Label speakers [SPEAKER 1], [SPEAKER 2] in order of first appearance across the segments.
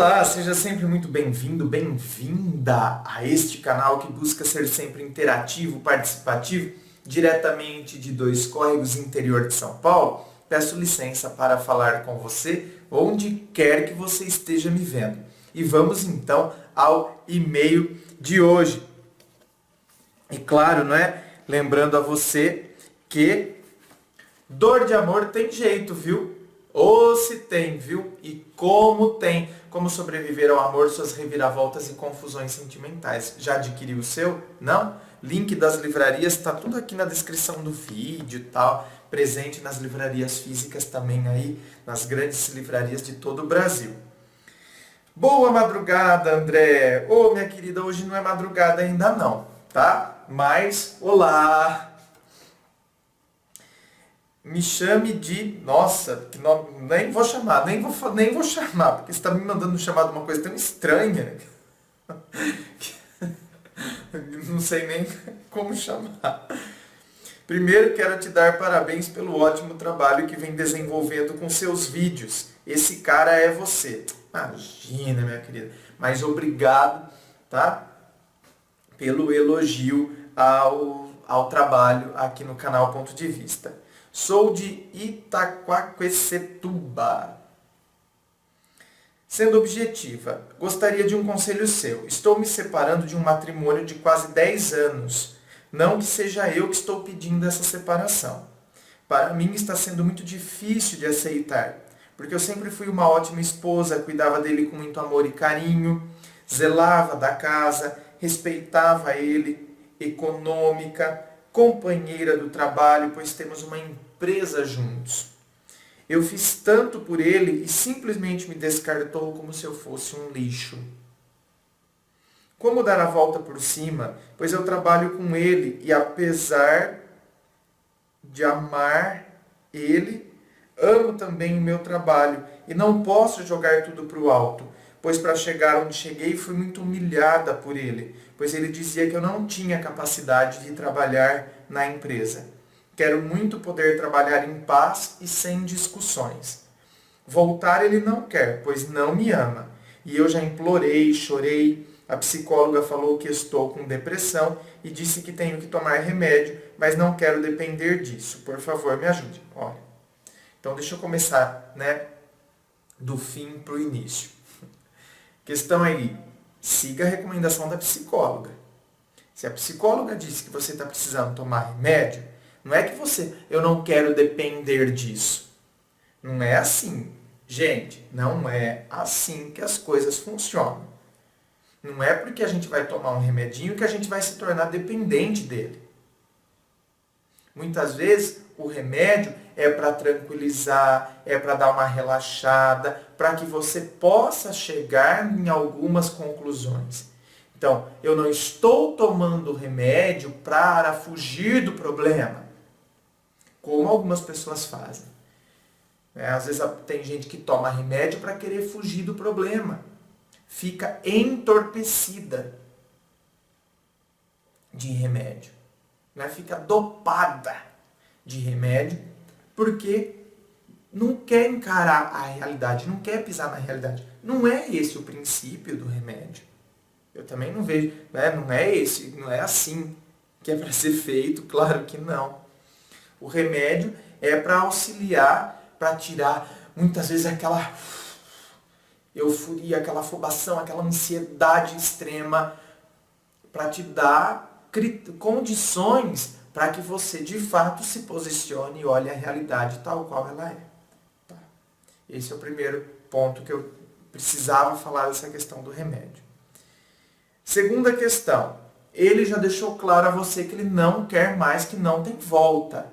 [SPEAKER 1] Olá, seja sempre muito bem-vindo, bem-vinda a este canal que busca ser sempre interativo, participativo, diretamente de Dois Córregos, interior de São Paulo. Peço licença para falar com você onde quer que você esteja me vendo. E vamos então ao e-mail de hoje. E claro, não é? Lembrando a você que dor de amor tem jeito, viu? Ou se tem, viu? E como tem. Como sobreviver ao amor, suas reviravoltas e confusões sentimentais. Já adquiriu o seu? Não? Link das livrarias está tudo aqui na descrição do vídeo e tal. Presente nas livrarias físicas também aí, nas grandes livrarias de todo o Brasil. Boa madrugada, André. Ô, minha querida, hoje não é madrugada ainda não, tá? Mas, olá! Me chame de... Nossa, nem vou chamar, nem vou chamar, porque você está me mandando chamar de uma coisa tão estranha. Não sei nem como chamar. Primeiro, quero te dar parabéns pelo ótimo trabalho que vem desenvolvendo com seus vídeos. Esse cara é você. Imagina, minha querida. Mas obrigado, tá? Pelo elogio ao trabalho aqui no canal Ponto de Vista. Sou de Itaquaquecetuba. Sendo objetiva, gostaria de um conselho seu. Estou me separando de um matrimônio de quase 10 anos. Não que seja eu que estou pedindo essa separação. Para mim está sendo muito difícil de aceitar, porque eu sempre fui uma ótima esposa, cuidava dele com muito amor e carinho, zelava da casa, respeitava ele, econômica, companheira do trabalho, pois temos uma empresa juntos. Eu fiz tanto por ele e simplesmente me descartou como se eu fosse um lixo. Como dar a volta por cima? Pois eu trabalho com ele e apesar de amar ele, amo também o meu trabalho e não posso jogar tudo para o alto, pois para chegar onde cheguei fui muito humilhada por ele, pois ele dizia que eu não tinha capacidade de trabalhar na empresa. Quero muito poder trabalhar em paz e sem discussões. Voltar ele não quer, pois não me ama. E eu já implorei, chorei. A psicóloga falou que estou com depressão e disse que tenho que tomar remédio, mas não quero depender disso. Por favor, me ajude. Olha. Então deixa eu começar, do fim para o início. Questão aí, siga a recomendação da psicóloga. Se a psicóloga disse que você está precisando tomar remédio, não é que eu não quero depender disso. Não é assim. Gente, não é assim que as coisas funcionam. Não é porque a gente vai tomar um remedinho que a gente vai se tornar dependente dele. Muitas vezes o remédio é para tranquilizar, é para dar uma relaxada, para que você possa chegar em algumas conclusões. Então, eu não estou tomando remédio para fugir do problema, como algumas pessoas fazem. Às vezes tem gente que toma remédio para querer fugir do problema. Fica entorpecida de remédio. Fica dopada de remédio porque não quer encarar a realidade, não quer pisar na realidade. Não é esse o princípio do remédio. Eu também não vejo, não é assim que é para ser feito, claro que não. O remédio é para auxiliar, para tirar muitas vezes aquela euforia, aquela afobação, aquela ansiedade extrema, para te dar condições para que você de fato se posicione e olhe a realidade tal qual ela é. Tá? Esse é o primeiro ponto que eu precisava falar dessa questão do remédio. Segunda questão, ele já deixou claro a você que ele não quer mais, que não tem volta.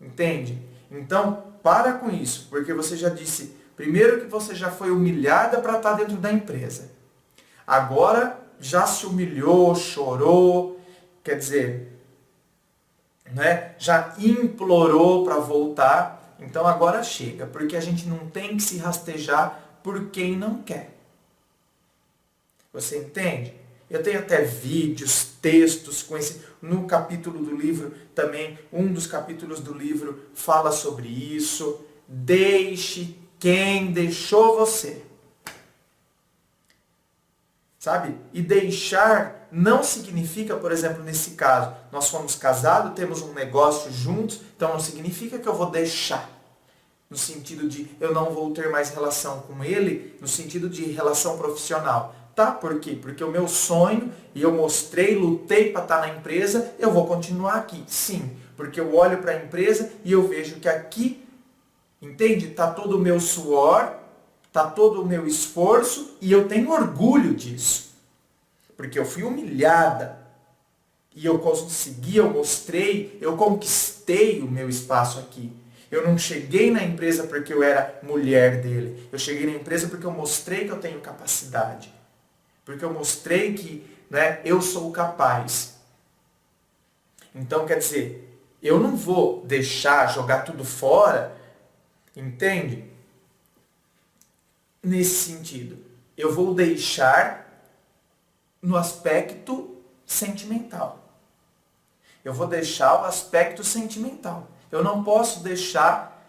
[SPEAKER 1] Entende? Então, para com isso, porque você já disse, primeiro que você já foi humilhada para estar dentro da empresa. Agora, já se humilhou, chorou, quer dizer, já implorou para voltar. Então, agora chega, porque a gente não tem que se rastejar por quem não quer. Você entende? Eu tenho até vídeos, textos com esse. No capítulo do livro também, um dos capítulos do livro fala sobre isso. Deixe quem deixou você. sabe? E deixar não significa, por exemplo, nesse caso, nós fomos casados, temos um negócio juntos, então não significa que eu vou deixar. No sentido de eu não vou ter mais relação com ele, no sentido de relação profissional. Tá? Por quê? Porque o meu sonho, e eu mostrei, lutei para estar na empresa, eu vou continuar aqui. Sim, porque eu olho para a empresa e eu vejo que aqui, entende? Está todo o meu suor, está todo o meu esforço e eu tenho orgulho disso. Porque eu fui humilhada e eu consegui, eu mostrei, eu conquistei o meu espaço aqui. Eu não cheguei na empresa porque eu era mulher dele. Eu cheguei na empresa porque eu mostrei que eu tenho capacidade. Porque eu mostrei que, né, eu sou capaz. Então, quer dizer, eu não vou deixar, jogar tudo fora, entende? Nesse sentido. Eu vou deixar no aspecto sentimental. Eu vou deixar o aspecto sentimental. Eu não posso deixar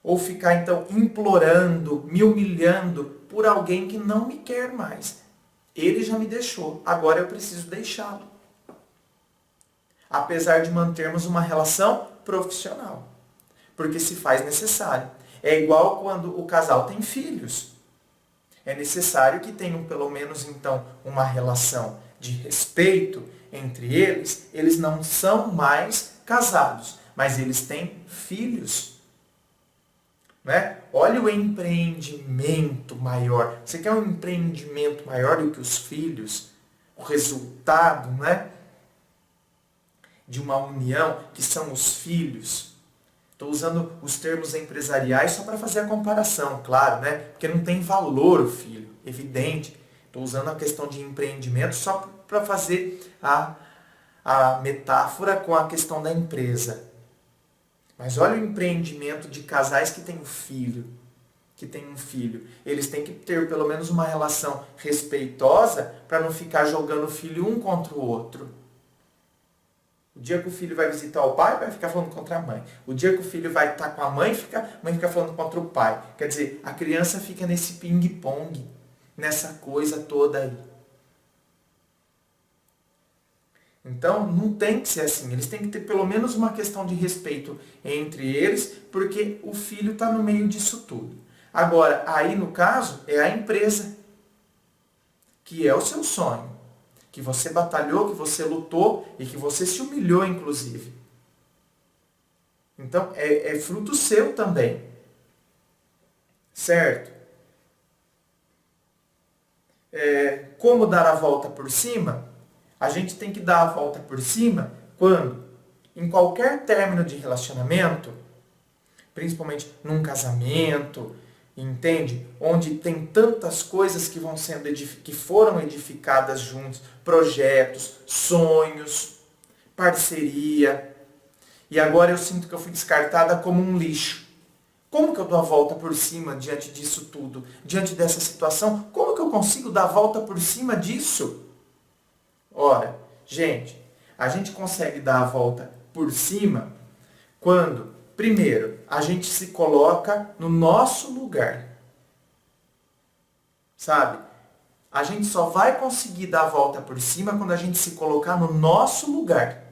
[SPEAKER 1] ou ficar então implorando, me humilhando por alguém que não me quer mais. Ele já me deixou, agora eu preciso deixá-lo. Apesar de mantermos uma relação profissional. Porque se faz necessário. É igual quando o casal tem filhos. É necessário que tenham pelo menos então uma relação de respeito entre eles. Eles não são mais casados, mas eles têm filhos. Né? Olha o empreendimento maior. Você quer um empreendimento maior do que os filhos? O resultado, né, de uma união, que são os filhos. Estou usando os termos empresariais só para fazer a comparação, claro, né? Porque não tem valor o filho, evidente. Estou usando a questão de empreendimento só para fazer a metáfora com a questão da empresa. Mas olha o empreendimento de casais que têm um filho. Eles têm que ter pelo menos uma relação respeitosa para não ficar jogando o filho um contra o outro. O dia que o filho vai visitar o pai, vai ficar falando contra a mãe. O dia que o filho vai estar com a mãe fica falando contra o pai. Quer dizer, a criança fica nesse ping-pong, nessa coisa toda aí. Então, não tem que ser assim. Eles têm que ter pelo menos uma questão de respeito entre eles, porque o filho está no meio disso tudo. Agora, aí no caso, é a empresa, que é o seu sonho, que você batalhou, que você lutou e que você se humilhou, inclusive. Então, é fruto seu também. Certo? Como dar a volta por cima? A gente tem que dar a volta por cima quando, em qualquer término de relacionamento, principalmente num casamento, entende? Onde tem tantas coisas que que foram edificadas juntos, projetos, sonhos, parceria. E agora eu sinto que eu fui descartada como um lixo. Como que eu dou a volta por cima diante disso tudo? Diante dessa situação, como que eu consigo dar a volta por cima disso? Ora, gente, a gente consegue dar a volta por cima quando, primeiro, a gente se coloca no nosso lugar. Sabe? A gente só vai conseguir dar a volta por cima quando a gente se colocar no nosso lugar.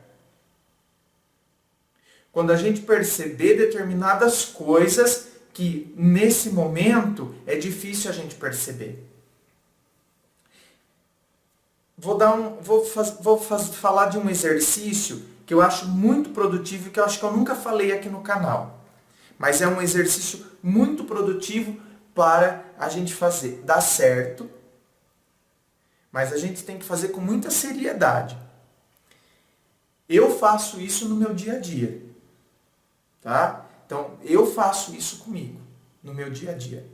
[SPEAKER 1] Quando a gente perceber determinadas coisas que, nesse momento, é difícil a gente perceber. Vou falar de um exercício que eu acho muito produtivo e que eu acho que eu nunca falei aqui no canal. Mas é um exercício muito produtivo para a gente fazer. Dá certo, mas a gente tem que fazer com muita seriedade. Eu faço isso no meu dia a dia. Tá? Então, eu faço isso comigo, no meu dia a dia.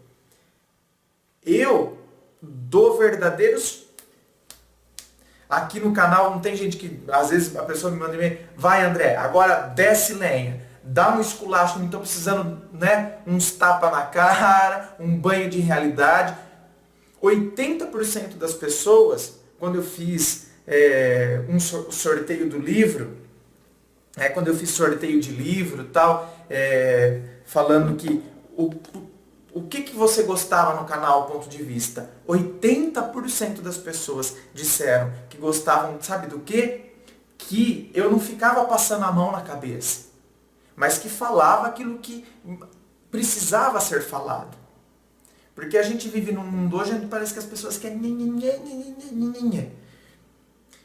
[SPEAKER 1] Eu dou verdadeiros... Aqui no canal não tem gente que, às vezes a pessoa me manda e-mail, vai André, agora desce lenha, dá um esculacho, não estou precisando, né, uns tapas na cara, um banho de realidade. 80% das pessoas, quando eu fiz o sorteio do livro, quando eu fiz sorteio de livro e tal, falando que o que você gostava no canal Ponto de Vista? 80% das pessoas disseram que gostavam, sabe do quê? Que eu não ficava passando a mão na cabeça, mas que falava aquilo que precisava ser falado. Porque a gente vive num mundo hoje onde parece que as pessoas querem...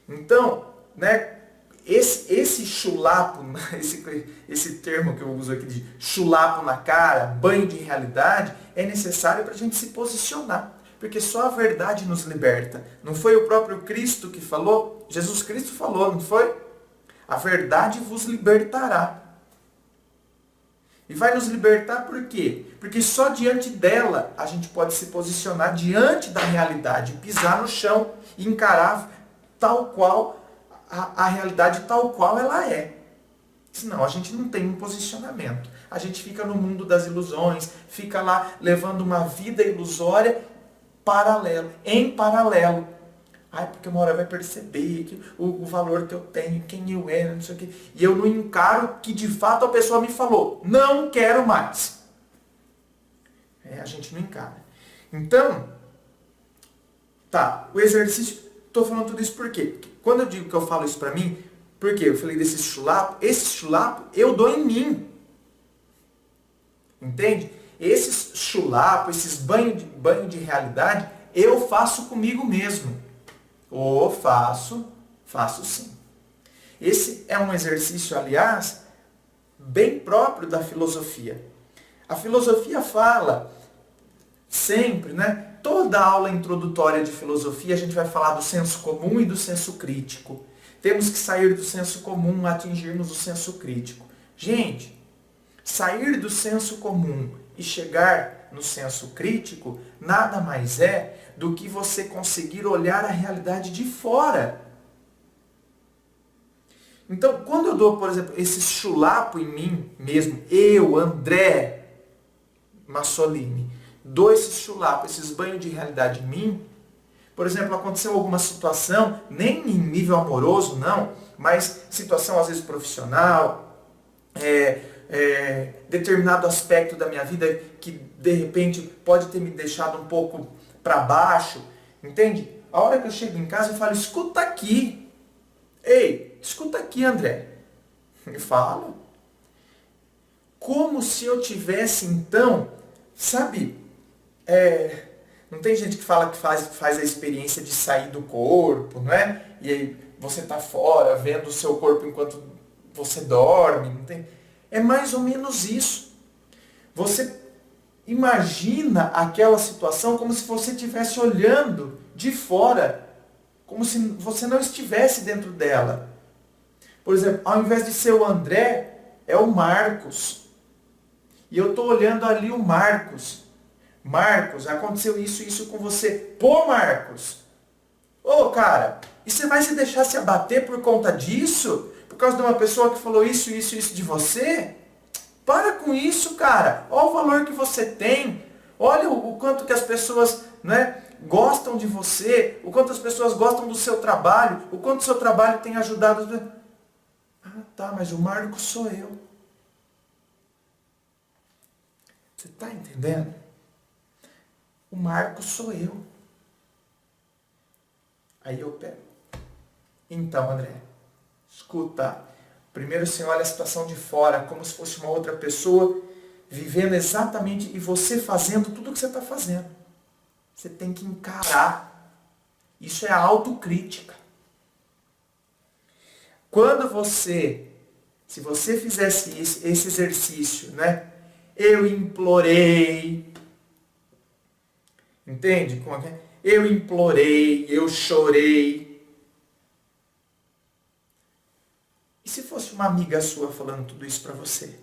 [SPEAKER 1] Então, né, esse chulapo, esse termo que eu uso aqui de chulapo na cara, banho de realidade, é necessário para a gente se posicionar. Porque só a verdade nos liberta. Não foi o próprio Cristo que falou? Jesus Cristo falou, não foi? A verdade vos libertará. E vai nos libertar por quê? Porque só diante dela a gente pode se posicionar diante da realidade, pisar no chão e encarar tal qual a realidade tal qual ela é. Senão a gente não tem um posicionamento. A gente fica no mundo das ilusões, fica lá levando uma vida ilusória em paralelo. Ai, porque uma hora vai perceber que o valor que eu tenho, quem eu era, não sei o quê. E eu não encaro que de fato a pessoa me falou, não quero mais. A gente não encara. Então, tá, o exercício, estou falando tudo isso por quê? Quando eu digo que eu falo isso pra mim, por quê? Eu falei desse chulapo, esse chulapo eu dou em mim. Entende? Esses chulapo, esses banho de realidade, eu faço comigo mesmo. Ou faço sim. Esse é um exercício, aliás, bem próprio da filosofia. A filosofia fala sempre, né? Toda aula introdutória de filosofia a gente vai falar do senso comum e do senso crítico. Temos que sair do senso comum, atingirmos o senso crítico. Gente, sair do senso comum e chegar no senso crítico nada mais é do que você conseguir olhar a realidade de fora. Então, quando eu dou, por exemplo, esse chulapo em mim mesmo, eu, André Massolini, dou esse chulapo, esses banhos de realidade em mim, por exemplo, aconteceu alguma situação, nem em nível amoroso, não, mas situação às vezes profissional, determinado aspecto da minha vida que de repente pode ter me deixado um pouco para baixo, entende? A hora que eu chego em casa eu falo, escuta aqui. Ei, escuta aqui, André. Eu falo. Como se eu tivesse então, sabe, não tem gente que fala que faz a experiência de sair do corpo, não é? E aí você tá fora, vendo o seu corpo enquanto você dorme, não tem? É mais ou menos isso. Você imagina aquela situação como se você estivesse olhando de fora, como se você não estivesse dentro dela. Por exemplo, ao invés de ser o André, é o Marcos. E eu estou olhando ali o Marcos. Marcos, aconteceu isso com você. Pô, Marcos! Ô, cara, e você vai se deixar se abater por conta disso? Por causa de uma pessoa que falou isso de você? Para com isso, cara. Olha o valor que você tem. Olha o quanto que as pessoas, né, gostam de você. O quanto as pessoas gostam do seu trabalho. O quanto o seu trabalho tem ajudado. Ah, tá, mas o Marcos sou eu. Você está entendendo? O Marcos sou eu. Aí eu pego. Então, André, escuta. Primeiro você olha a situação de fora, como se fosse uma outra pessoa, vivendo exatamente, e você fazendo tudo o que você está fazendo. Você tem que encarar. Isso é a autocrítica. Quando se você fizesse esse exercício, né? Eu implorei. Entende? Como é? Eu implorei, eu chorei. E se fosse uma amiga sua falando tudo isso para você?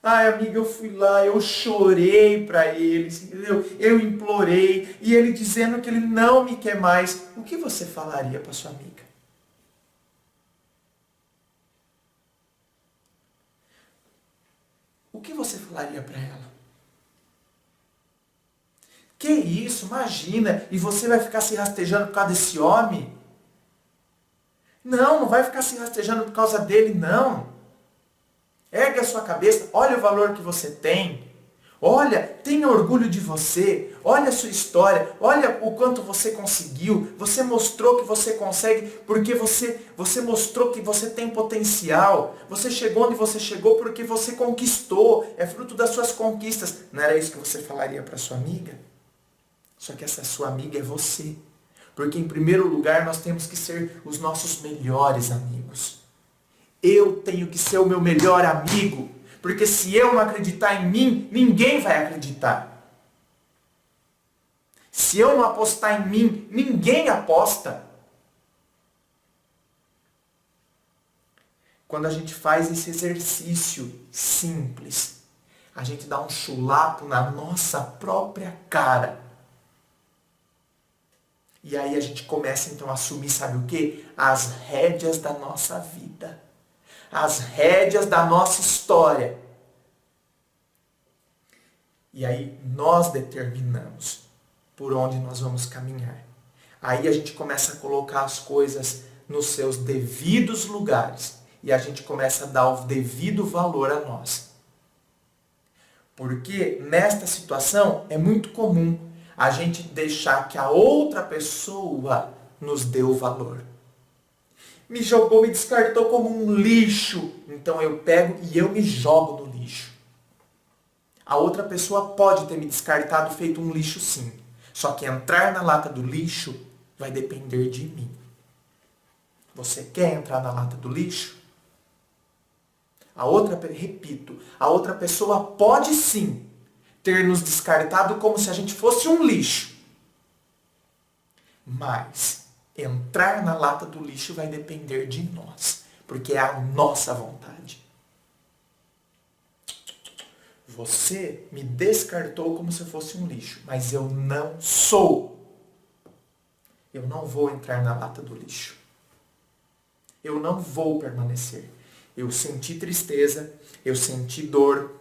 [SPEAKER 1] Ai, amiga, eu fui lá, eu chorei para ele, entendeu? Eu implorei, e ele dizendo que ele não me quer mais. O que você falaria para sua amiga? O que você falaria para ela? Que isso, imagina, e você vai ficar se rastejando por causa desse homem? Não vai ficar se rastejando por causa dele, não. Ergue a sua cabeça, olha o valor que você tem. Olha, tenha orgulho de você, olha a sua história, olha o quanto você conseguiu, você mostrou que você consegue, porque você mostrou que você tem potencial, você chegou onde você chegou porque você conquistou, é fruto das suas conquistas. Não era isso que você falaria para sua amiga? Só que essa sua amiga é você. Porque em primeiro lugar nós temos que ser os nossos melhores amigos. Eu tenho que ser o meu melhor amigo. Porque se eu não acreditar em mim, ninguém vai acreditar. Se eu não apostar em mim, ninguém aposta. Quando a gente faz esse exercício simples, a gente dá um chulapo na nossa própria cara. E aí a gente começa então a assumir, sabe o quê? As rédeas da nossa vida. As rédeas da nossa história. E aí nós determinamos por onde nós vamos caminhar. Aí a gente começa a colocar as coisas nos seus devidos lugares. E a gente começa a dar o devido valor a nós. Porque nesta situação é muito comum a gente deixar que a outra pessoa nos dê o valor. Me jogou, me descartou como um lixo. Então eu pego e eu me jogo no lixo. A outra pessoa pode ter me descartado, feito um lixo sim. Só que entrar na lata do lixo vai depender de mim. Você quer entrar na lata do lixo? Repito, a outra pessoa pode sim ter nos descartado como se a gente fosse um lixo. Mas entrar na lata do lixo vai depender de nós, porque é a nossa vontade. Você me descartou como se eu fosse um lixo, mas eu não sou. Eu não vou entrar na lata do lixo. Eu não vou permanecer. Eu senti tristeza, eu senti dor.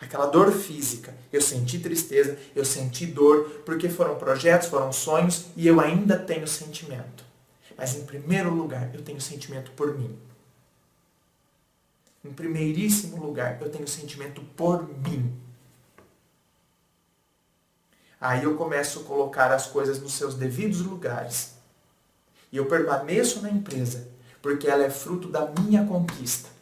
[SPEAKER 1] Aquela dor física. Eu senti tristeza, eu senti dor, porque foram projetos, foram sonhos, e eu ainda tenho sentimento. Mas em primeiro lugar, eu tenho sentimento por mim. Em primeiríssimo lugar, eu tenho sentimento por mim. Aí eu começo a colocar as coisas nos seus devidos lugares. E eu permaneço na empresa, porque ela é fruto da minha conquista.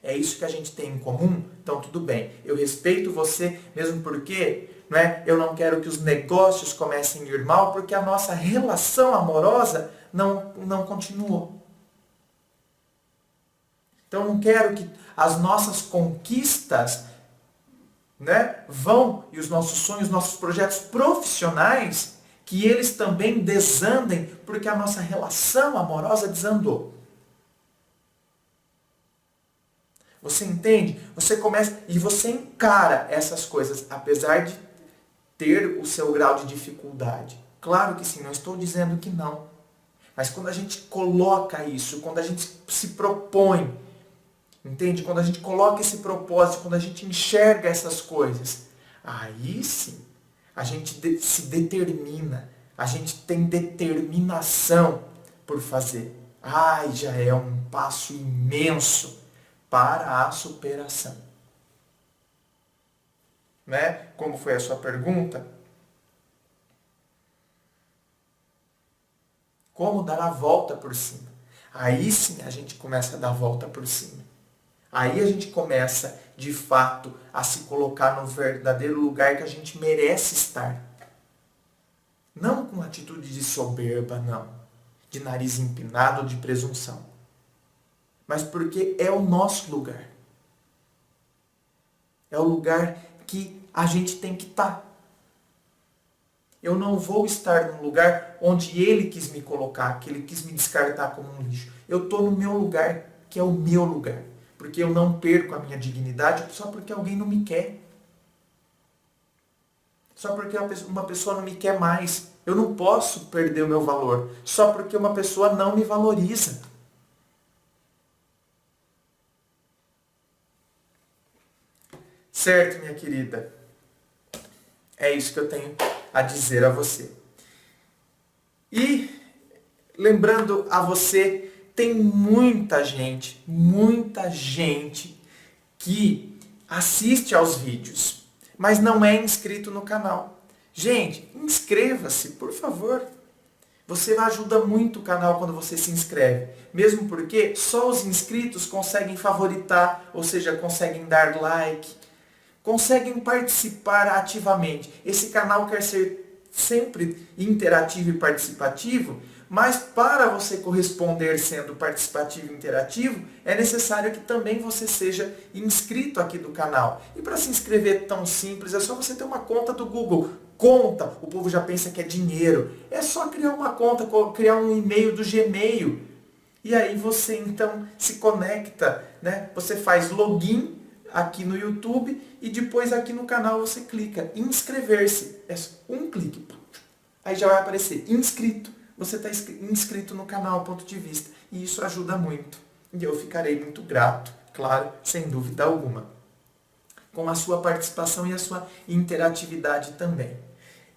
[SPEAKER 1] É isso que a gente tem em comum? Então tudo bem. Eu respeito você, mesmo porque eu não quero que os negócios comecem a ir mal, porque a nossa relação amorosa não continuou. Então eu não quero que as nossas conquistas vão, e os nossos sonhos, nossos projetos profissionais, que eles também desandem, porque a nossa relação amorosa desandou. Você entende? Você começa e você encara essas coisas, apesar de ter o seu grau de dificuldade. Claro que sim, não estou dizendo que não. Mas quando a gente coloca isso, quando a gente se propõe, entende? Quando a gente coloca esse propósito, quando a gente enxerga essas coisas, aí sim, a gente se determina, a gente tem determinação por fazer. Ai, já é um passo imenso para a superação. Como foi a sua pergunta? Como dar a volta por cima? Aí sim a gente começa a dar a volta por cima. Aí a gente começa, de fato, a se colocar no verdadeiro lugar que a gente merece estar. Não com atitude de soberba, não. De nariz empinado ou de presunção. Mas porque é o nosso lugar. É o lugar que a gente tem que estar. Eu não vou estar num lugar onde ele quis me colocar, que ele quis me descartar como um lixo. Eu estou no meu lugar, que é o meu lugar. Porque eu não perco a minha dignidade só porque alguém não me quer. Só porque uma pessoa não me quer mais. Eu não posso perder o meu valor só porque uma pessoa não me valoriza. Certo, minha querida? É isso que eu tenho a dizer a você. E, lembrando a você, tem muita gente que assiste aos vídeos, mas não é inscrito no canal. Gente, inscreva-se, por favor. Você ajuda muito o canal quando você se inscreve. Mesmo porque só os inscritos conseguem favoritar, ou seja, conseguem dar like, conseguem participar ativamente. Esse canal quer ser sempre interativo e participativo, mas para você corresponder sendo participativo e interativo, é necessário que também você seja inscrito aqui do canal. E para se inscrever tão simples, é só você ter uma conta do Google. Conta, o povo já pensa que é dinheiro. É só criar uma conta, criar um e-mail do Gmail. E aí você então se conecta, né? Você faz login aqui no YouTube e depois aqui no canal você clica em inscrever-se. É um clique. Aí já vai aparecer inscrito. Você está inscrito no canal Ponto de Vista. E isso ajuda muito. E eu ficarei muito grato, claro, sem dúvida alguma, com a sua participação e a sua interatividade também.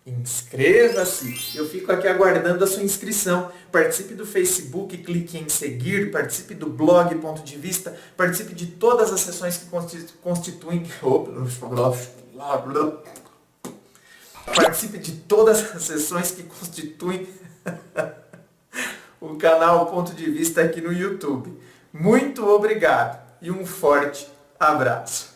[SPEAKER 1] Inscreva-se! Eu fico aqui aguardando a sua inscrição. Participe do Facebook, clique em seguir, participe do blog Ponto de Vista, participe de todas as sessões que constituem... Participe de todas as sessões que constituem o canal Ponto de Vista aqui no YouTube. Muito obrigado e um forte abraço.